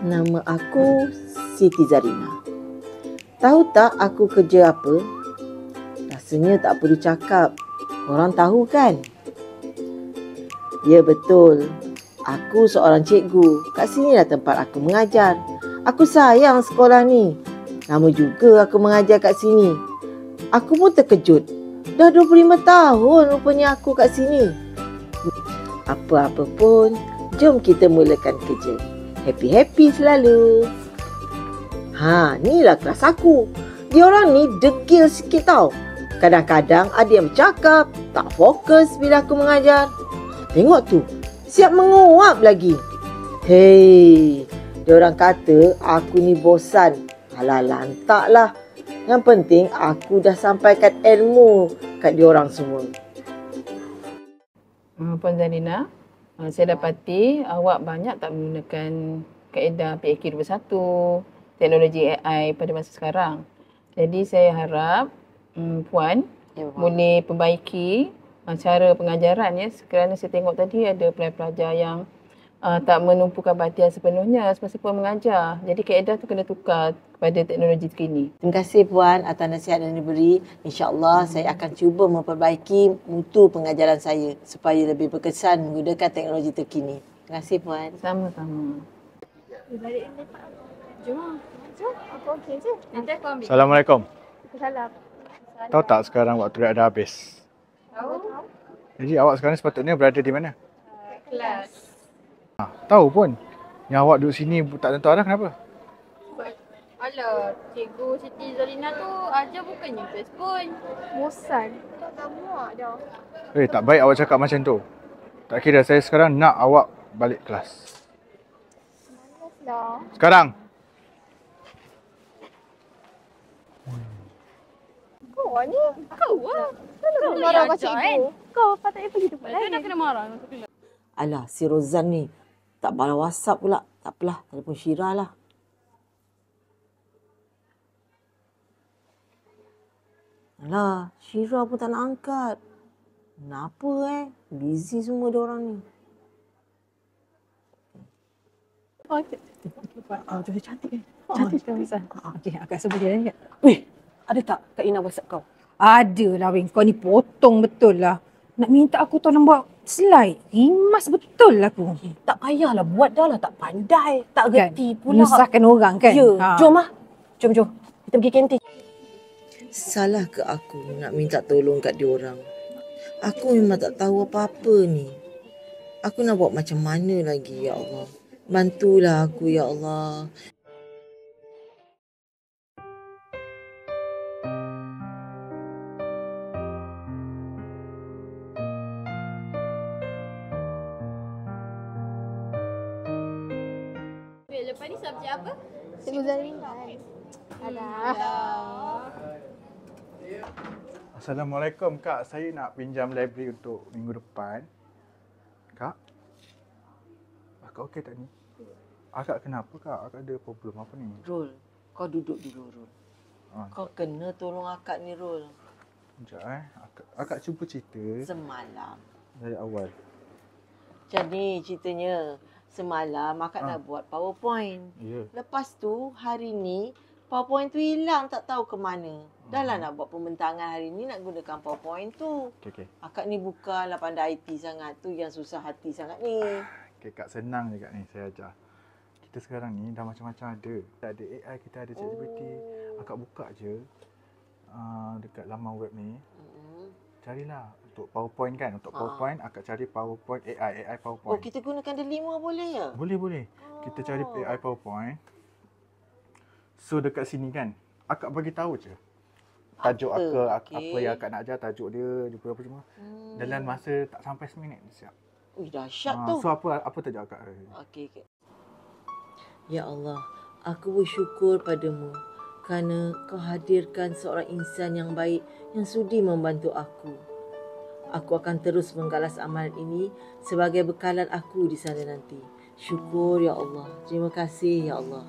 Nama aku Siti Zarina. Tahu tak aku kerja apa? Rasanya tak perlu cakap. Korang tahu kan? Ya betul. Aku seorang cikgu. Kat sinilah tempat aku mengajar. Aku sayang sekolah ni. Lama juga aku mengajar kat sini. Aku pun terkejut. Dah 25 tahun rupanya aku kat sini. Apa-apa pun, jom kita mulakan kerja. Happy-happy selalu. Inilah kelas aku. Diorang ni degil sikit tau. Kadang-kadang ada yang bercakap, tak fokus bila aku mengajar. Tengok tu, siap menguap lagi. Hei, diorang kata aku ni bosan. Alah, lantaklah. Yang penting aku dah sampaikan ilmu kat diorang semua. Puan Zarina, saya dapati awak banyak tak menggunakan kaedah PAK 21, teknologi AI pada masa sekarang. Jadi saya harap Puan boleh perbaiki cara pengajaran ya, kerana saya tengok tadi ada pelajar-pelajar yang tak menumpukan perhatian sepenuhnya semasa Puan mengajar. Jadi kaedah tu kena tukar kepada teknologi terkini. Terima kasih Puan atas nasihat yang diberi. InsyaAllah saya akan cuba memperbaiki mutu pengajaran saya supaya lebih berkesan menggunakan teknologi terkini. Terima kasih Puan. Sama-sama. Balik ni Pak. Jom. Aku okey je. Nanti aku ambil. Assalamualaikum. Salam. Tahu tak sekarang waktu dia dah habis? Tahu? Jadi awak sekarang sepatutnya berada di mana? Kelas. Tahu pun. Yang awak duduk sini tak tentu arah, kenapa? Alah, Cikgu Siti Zarina tu ajar bukannya best pun. Bosan. Tak muak dah. Tak baik awak cakap macam tu. Tak kira, saya sekarang nak awak balik kelas. Malas dah. Sekarang! Kau ni? Kau lah. Kau marah kat cikgu. Kau patutnya pergi tempat lain. Dia dah kena marah. Alah, si Rozan ni tak balas WhatsApp pula. Tak apalah, telefon Syirah lah. Alah, Syirah pun tak nak angkat. Kenapa Busy semua diorang ni. Okey. Dia cantik kan? Cantik kan? Okey, agak sebut dia ni. Weh, ada tak Kak Ina WhatsApp kau? Ada lah weh, kau ni potong betul lah. Nak minta aku tolong buat slide. Rimas betul lah aku. Tak payahlah buat dah lah, tak pandai, tak reti pula. Menyusahkan orang kan? Ya, jom lah. Jom. Kita pergi kantin. Salah ke aku nak minta tolong kat diorang? Aku memang tak tahu apa-apa ni. Aku nak buat macam mana lagi, ya Allah. Bantulah aku, ya Allah. Lepas ni subjek apa? Cikgu Zarina. Alah. Assalamualaikum Kak, saya nak pinjam library untuk minggu depan. Kak? Akak okey tak ni? Akak kenapa Kak? Akak ada problem apa ni? Rul, kau duduk dulu, Rul. Kau kena tolong akak ni, Rul. Sekejap Akak cuba cerita Semalam. dari awal. Macam ni ceritanya. Semalam akak nak buat PowerPoint. Ya. Lepas tu hari ni PowerPoint tu hilang, tak tahu ke mana. Dah lah nak buat pembentangan hari ni nak gunakan PowerPoint tu. Okey. Akak ni bukanlah pandai IT sangat, tu yang susah hati sangat ni. Okey Kak, senang je Kak ni saya ajar. Kita sekarang ni dah macam-macam ada. Kita ada AI, kita ada ChatGPT. Akak buka je dekat laman web ni. Carilah untuk PowerPoint kan. Untuk PowerPoint, akak cari PowerPoint AI PowerPoint. Oh, kita gunakan Delima boleh ya? Boleh. Kita cari AI PowerPoint. So dekat sini kan, akak bagi tahu je. Tajuk apa yang akak nak ajar, tajuk dia apa semua. Dalam masa tak sampai seminit siap. Dahsyat tu. So apa tajuk akak? Okey. Ya Allah, aku bersyukur padamu kerana kau hadirkan seorang insan yang baik yang sudi membantu aku. Aku akan terus menggalas amalan ini sebagai bekalan aku di sana nanti. Syukur ya Allah. Terima kasih ya Allah.